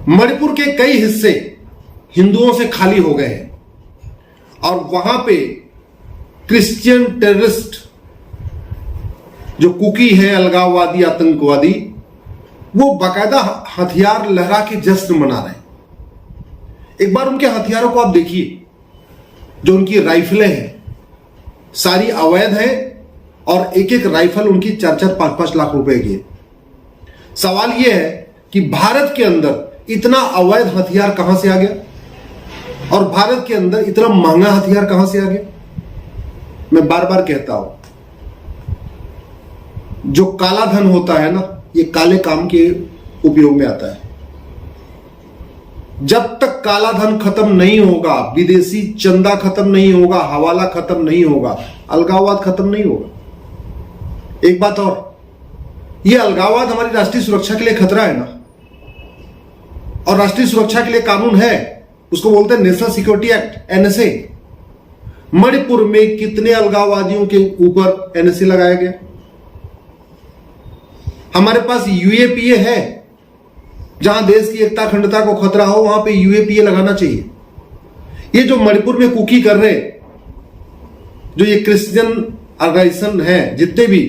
मणिपुर के कई हिस्से हिंदुओं से खाली हो गए हैं और वहां पे क्रिश्चियन टेररिस्ट जो कुकी है, अलगाववादी, आतंकवादी, वो बाकायदा हथियार लहरा के जश्न मना रहे हैं। एक बार उनके हथियारों को आप देखिए, जो उनकी राइफलें हैं सारी अवैध हैं और एक एक राइफल उनकी 4-4, 5-5 लाख रुपए की है। सवाल यह है कि भारत के अंदर इतना अवैध हथियार कहां से आ गया और भारत के अंदर इतना महंगा हथियार कहां से आ गया। मैं बार बार कहता हूं, जो काला धन होता है ना, ये काले काम के उपयोग में आता है। जब तक काला धन खत्म नहीं होगा, विदेशी चंदा खत्म नहीं होगा, हवाला खत्म नहीं होगा, अलगाववाद खत्म नहीं होगा। एक बात और, यह अलगाववाद हमारी राष्ट्रीय सुरक्षा के लिए खतरा है ना, और राष्ट्रीय सुरक्षा के लिए कानून है, उसको बोलते हैं national security act, NSA. Manipur में कितने अलगाववादियों के ऊपर एनएसए लगाया गया? हमारे पास यूएपीए है, जहां देश की एकता अखंडता को खतरा हो वहां पे यूएपीए लगाना चाहिए। ये जो मणिपुर में कुकी कर रहे, जो ये क्रिश्चियन ऑर्गेनाइजेशन है, जितने भी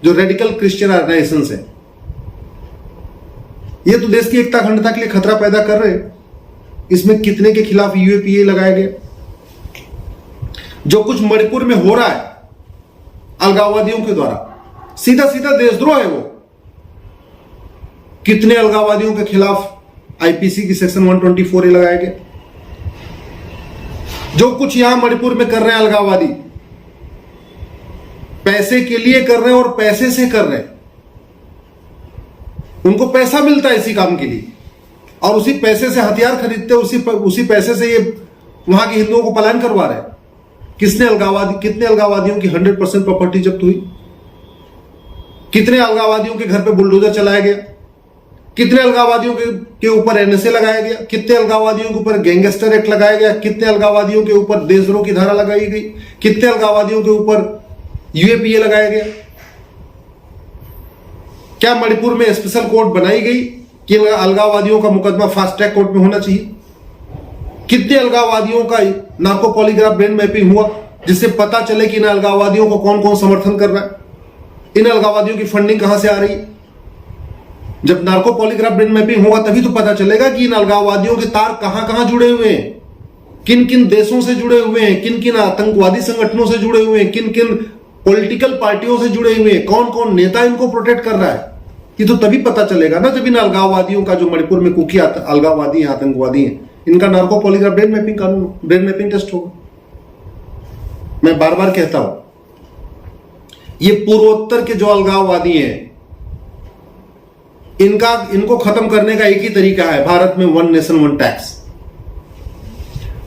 जो रेडिकल क्रिश्चियन ऑर्गेनाइजेशंस है, ये तो देश की एकता अखंडता के लिए खतरा पैदा कर रहे हैं। इसमें कितने के खिलाफ यूएपीए लगाया गया? जो कुछ मणिपुर में हो रहा है अलगाववादियों के द्वारा, सीधा सीधा देशद्रोह है वो। कितने अलगाववादियों के खिलाफ आईपीसी की सेक्शन 124A लगाया गया? जो कुछ यहां मणिपुर में कर रहे हैं अलगाववादी, पैसे के लिए कर रहे हैं और पैसे से कर रहे हैं। उनको पैसा मिलता है इसी काम के लिए और उसी पैसे से हथियार खरीदते हैं, उसी पैसे से ये वहां के हिंदुओं को पलायन करवा रहे हैं। कितने अलगाववादियों की 100% प्रॉपर्टी जब्त हुई? कितने अलगाववादियों के घर पे बुलडोजर चलाया गया? कितने अलगाववादियों के ऊपर एनएसए लगाया गया? कितने अलगाववादियों के ऊपर गैंगस्टर एक्ट लगाया गया? कितने अलगाववादियों के ऊपर देशद्रोह की धारा लगाई गई? कितने अलगाववादियों के ऊपर यूएपीए लगाया गया? क्या मणिपुर में स्पेशल कोर्ट बनाई गई कि अलगाववादियों का मुकदमा फास्ट ट्रैक कोर्ट में होना चाहिए? कितने अलगाववादियों का नार्को पॉलीग्राफ ब्रेन मैपिंग हुआ, जिससे पता चले कि इन अलगाववादियों को कौन कौन समर्थन कर रहा है, इन अलगाववादियों की फंडिंग कहां से आ रही है? जब नार्को पॉलीग्राफ ब्रेन मैपिंग होगा तभी तो पता चलेगा कि इन अलगाववादियों के तार कहां कहां जुड़े हुए हैं, किन किन देशों से जुड़े हुए हैं, किन किन आतंकवादी संगठनों से जुड़े हुए हैं, किन किन पॉलिटिकल पार्टियों से जुड़े हुए हैं, कौन कौन नेता इनको प्रोटेक्ट कर रहा है। ये तो तभी पता चलेगा ना जब इन अलगाववादियों का, जो मणिपुर में कुकी अलगाववादी हैं, आतंकवादी हैं, इनका narco polygraph brain mapping test होगा। मैं बार बार कहता हूं, ये पूर्वोत्तर के जो अलगाववादी हैं, इनको खत्म करने का एक ही तरीका है, भारत में 1 नेशन 1 टैक्स।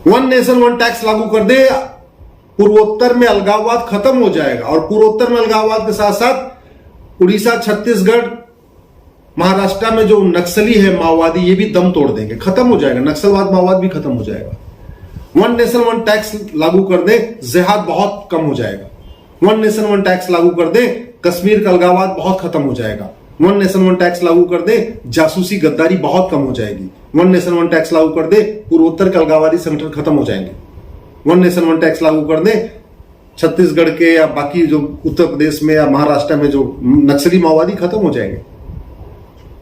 1 नेशन 1 टैक्स लागू कर दे, पूर्वोत्तर में अलगाववाद खत्म हो जाएगा। और पूर्वोत्तर में अलगाववाद के साथ साथ उड़ीसा, छत्तीसगढ़, महाराष्ट्र में जो नक्सली है, माओवादी, ये भी दम तोड़ देंगे, खत्म हो जाएगा। नक्सलवाद, माओवाद भी खत्म हो जाएगा। 1 नेशन 1 टैक्स लागू कर दे, जिहाद बहुत कम हो जाएगा। 1 नेशन 1 टैक्स लागू कर दे, कश्मीर का अलगाववाद बहुत खत्म हो जाएगा। 1 नेशन 1 टैक्स लागू कर दे, जासूसी, गद्दारी बहुत कम हो जाएगी। 1 नेशन 1 टैक्स लागू कर दे, पूर्वोत्तर के अलगाववादी संगठन खत्म हो जाएंगे। 1 नेशन 1 टैक्स लागू कर दे, छत्तीसगढ़ के या बाकी जो उत्तर प्रदेश में या महाराष्ट्र में जो नक्सली माओवादी खत्म हो जाएंगे।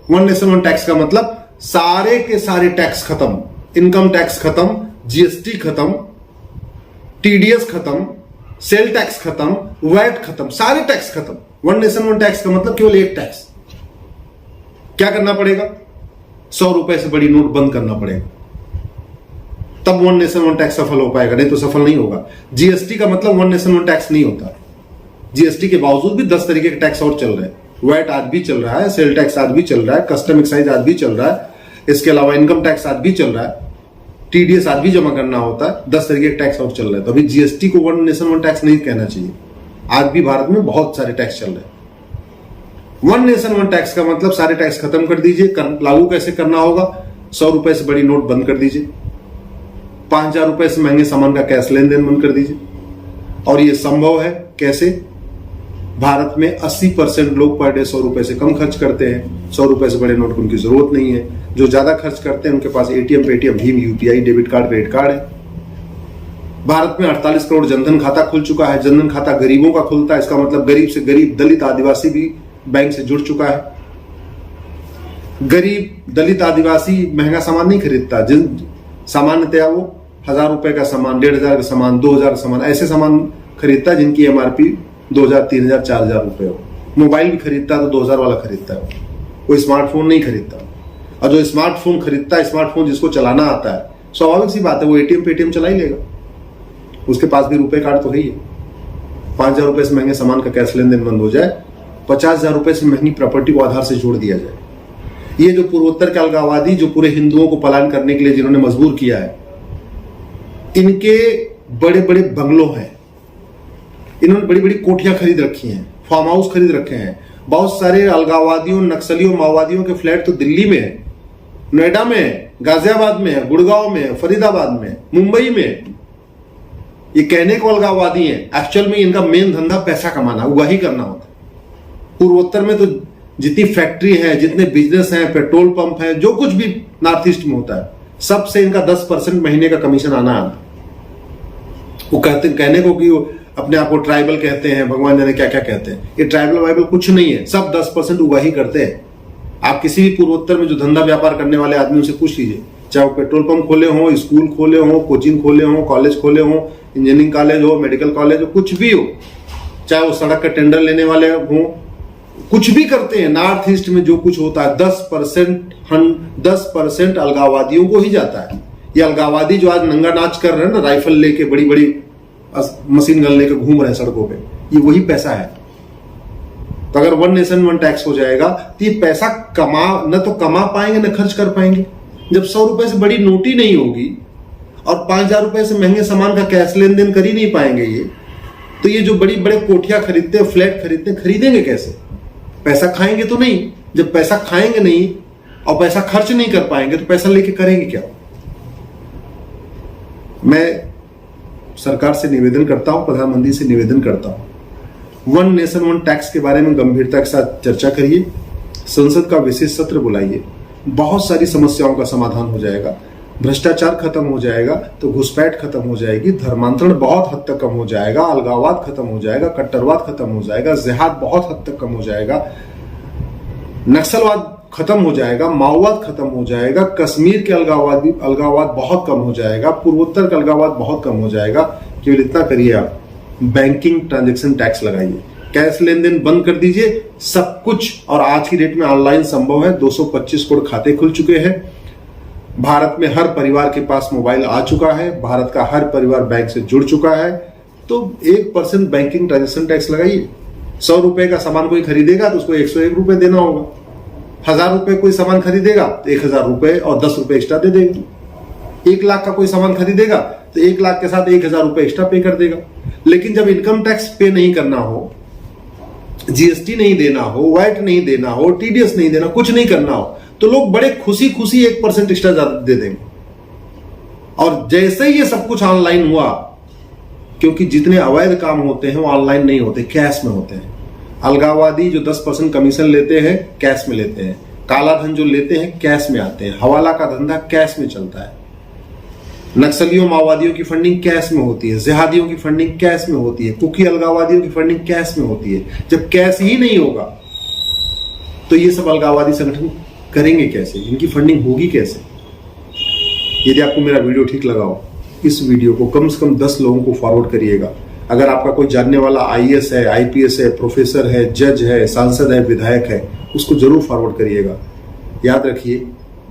1 नेशन 1 टैक्स का मतलब सारे के सारे टैक्स खत्म, इनकम टैक्स खत्म, जीएसटी खत्म, टीडीएस खत्म, सेल टैक्स खत्म, वैट खत्म, सारे टैक्स खत्म। 1 नेशन 1 टैक्स का मतलब केवल एक टैक्स। क्या करना पड़ेगा? 100 रुपए से बड़ी नोट बंद करना पड़ेगा, तब 1 नेशन 1 टैक्स सफल हो पाएगा, नहीं तो सफल नहीं होगा। जीएसटी का मतलब 1 नेशन 1 टैक्स नहीं होता। जीएसटी के बावजूद भी 10 तरीके के टैक्स और चल रहे हैं। वैट आज भी चल रहा है, सेल टैक्स आज भी चल रहा है, कस्टम एक्साइज आज भी चल रहा है, इसके अलावा इनकम टैक्स आज भी चल रहा है, टीडीएस आज भी जमा करना होता है, 10 तरीके के टैक्स और चल रहे हैं। तो अभी जीएसटी को 1 नेशन 1 टैक्स नहीं कहना चाहिए। आज भी भारत में बहुत सारे टैक्स चल रहे हैं। 1 नेशन 1 टैक्स का मतलब सारे टैक्स खत्म कर दीजिए। लागू कैसे करना होगा? 100 रुपए से बड़ी नोट बंद कर दीजिए, 5000 रुपए से महंगे सामान का कैश लेन देन बंद कर दीजिए। और ये संभव है कैसे? भारत में 80% लोग पर डे 100 रुपए से कम खर्च करते हैं। 100 रुपए से बड़े नोट की उनकी जरूरत नहीं है। जो ज्यादा खर्च करते हैं उनके पास एटीएम, पेटीएम, भीम, UPI, debit card, credit card है। भारत में 48 करोड़ जनधन खाता खुल चुका है। जनधन खाता गरीबों का खुलता है, इसका मतलब गरीब से गरीब दलित आदिवासी भी बैंक से जुड़ चुका है। गरीब दलित आदिवासी महंगा सामान नहीं खरीदता। जिन सामान्यतया वो 1000 रुपए का सामान, 1500 का सामान, 2000 का सामान, ऐसे सामान खरीदता है जिनकी एमआरपी 2000, 3000, 4000 रुपए हो। मोबाइल भी खरीदता है तो 2000 वाला खरीदता है, कोई स्मार्टफोन नहीं खरीदता। और जो स्मार्टफोन खरीदता है, स्मार्टफोन जिसको चलाना आता है, स्वाभाविक सी बात है वो एटीएम पेटीएम चला ही लेगा। उसके पास भी रुपए कार्ड तो है ही है। 5000 रुपए से महंगे सामान का कैश लेन देन बंद हो जाए, 50,000 रुपए से महंगी प्रॉपर्टी को आधार से जोड़ दिया जाए। ये जो पूर्वोत्तर के अलगाववादी जो पूरे हिंदुओं को पलायन करने के लिए जिन्होंने मजबूर किया है, इनके बड़े बड़े बंगलों हैं, इन्होंने बड़ी बड़ी कोठियां खरीद रखी हैं, फार्म हाउस खरीद रखे हैं। बहुत सारे अलगाववादियों, नक्सलियों, माओवादियों के फ्लैट तो दिल्ली में है, नोएडा में है, गाजियाबाद में है, गुड़गांव में है, फरीदाबाद में, मुंबई में। ये कहने को अलगाववादी है, एक्चुअल में इनका मेन धंधा पैसा कमाना, उगाही करना होता है। पूर्वोत्तर में तो जितनी फैक्ट्री है, जितने बिजनेस हैं, पेट्रोल पंप है, जो कुछ भी नॉर्थ ईस्ट में होता है, सबसे इनका 10% महीने का कमीशन आना आता। वो कहने को कि अपने आप को ट्राइबल कहते हैं, भगवान जाने क्या क्या कहते हैं। ये ट्राइबल वाइबल कुछ नहीं है, सब 10% उगाही करते हैं। आप किसी भी पूर्वोत्तर में जो धंधा व्यापार करने वाले आदमी से पूछ लीजिए, चाहे वो पेट्रोल पंप खोले हो, स्कूल खोले हो, कोचिंग खोले हो, कॉलेज खोले हो, इंजीनियरिंग कॉलेज हो, मेडिकल कॉलेज हो, कुछ भी हो, चाहे वो सड़क का टेंडर लेने वाले हो, कुछ भी करते हैं। नॉर्थ ईस्ट में जो कुछ होता है 10% अलगाववादियों को ही जाता है। ये अलगाववादी जो आज नंगा नाच कर रहे हैं ना, राइफल लेके, बड़ी बड़ी मशीन गन लेके घूम रहे हैं सड़कों पे, ये वही पैसा है। तो अगर 1 नेशन 1 टैक्स हो जाएगा तो ये पैसा न तो कमा पाएंगे न खर्च कर पाएंगे। जब 100 रुपए से बड़ी नोट ही नहीं होगी और 5000 रुपए से महंगे सामान का कैश लेन देन कर ही नहीं पाएंगे ये, तो ये जो बड़ी बड़े कोठियां खरीदते हैं, फ्लैट खरीदते हैं, खरीदेंगे कैसे? पैसा खाएंगे तो नहीं। जब पैसा खाएंगे नहीं और पैसा खर्च नहीं कर पाएंगे तो पैसा लेके करेंगे क्या? मैं सरकार से निवेदन करता हूं, प्रधानमंत्री से निवेदन करता हूं, 1 नेशन 1 टैक्स के बारे में गंभीरता के साथ चर्चा करिए, संसद का विशेष सत्र बुलाइए, बहुत सारी समस्याओं का समाधान हो जाएगा। भ्रष्टाचार खत्म हो जाएगा तो घुसपैठ खत्म हो जाएगी, धर्मांतरण बहुत हद तक कम हो जाएगा, अलगाववाद खत्म हो जाएगा, कट्टरवाद खत्म हो जाएगा, जिहाद बहुत हद तक कम हो जाएगा, नक्सलवाद खत्म हो जाएगा, माओवाद खत्म हो जाएगा, कश्मीर के अलगाववाद बहुत कम हो जाएगा, पूर्वोत्तर का अलगाववाद बहुत कम हो जाएगा। केवल इतना करिए, आप बैंकिंग ट्रांजैक्शन टैक्स लगाइए, कैश लेन देन बंद कर दीजिए, सब कुछ। और आज की डेट में ऑनलाइन संभव है, 225 करोड़ खाते खुल चुके हैं। भारत में हर परिवार के पास मोबाइल आ चुका है, भारत का हर परिवार बैंक से जुड़ चुका है। तो 1% बैंकिंग ट्रांजैक्शन टैक्स लगाइए। 100 रुपए का सामान कोई खरीदेगा तो उसको 101 रुपए देना होगा। 1000 रुपए कोई सामान खरीदेगा तो 1000 रुपए और 10 रुपए एक्स्ट्रा दे देगा। 1 लाख का कोई सामान खरीदेगा तो 1 लाख के साथ 1000 रुपए एक्स्ट्रा पे कर देगा। लेकिन जब इनकम टैक्स पे नहीं करना हो, जीएसटी नहीं देना हो, वैट नहीं देना हो, टीडीएस नहीं देना, कुछ नहीं करना हो, तो लोग बड़े खुशी खुशी 1% एक्स्ट्रा दे देंगे। और जैसे ही ये सब कुछ ऑनलाइन हुआ, क्योंकि जितने अवैध काम होते हैं वो ऑनलाइन नहीं होते, कैश में होते हैं। अलगाववादी जो 10% कमीशन लेते हैं, कैश में लेते हैं। काला धन जो लेते हैं, कैश में आते हैं। हवाला का धंधा कैश में चलता है। नक्सलियों, माओवादियों की फंडिंग कैश में होती है, जिहादियों की फंडिंग कैश में होती है, कुकी अलगाववादियों की फंडिंग कैश में होती है। जब कैश ही नहीं होगा तो ये सब अलगाववादी संगठन करेंगे कैसे? इनकी फंडिंग होगी कैसे? यदि आपको मेरा वीडियो ठीक लगा हो, इस वीडियो को कम से कम 10 लोगों को फॉरवर्ड करिएगा। अगर आपका कोई जानने वाला आईएएस है, आईपीएस है, प्रोफेसर है, जज है, सांसद है, विधायक है, उसको जरूर फॉरवर्ड करिएगा। याद रखिए,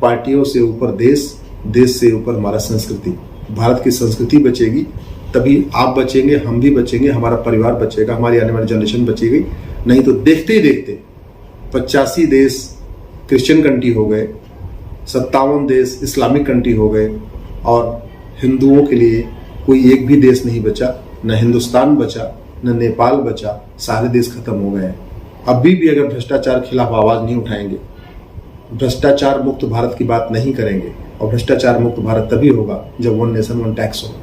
पार्टियों से ऊपर देश, देश से ऊपर हमारा संस्कृति। भारत की संस्कृति बचेगी तभी आप बचेंगे, हम भी बचेंगे, हमारा परिवार बचेगा, हमारी आने वाली जनरेशन बचेगी। नहीं तो देखते ही देखते 85 देश क्रिश्चियन कंट्री हो गए, 57 देश इस्लामिक कंट्री हो गए, और हिंदुओं के लिए कोई एक भी देश नहीं बचा। न हिंदुस्तान बचा, न नेपाल बचा, सारे देश खत्म हो गए हैं। अभी भी अगर भ्रष्टाचार के खिलाफ आवाज नहीं उठाएंगे, भ्रष्टाचार मुक्त भारत की बात नहीं करेंगे, और भ्रष्टाचार मुक्त भारत तभी होगा जब 1 नेशन 1 टैक्स हो।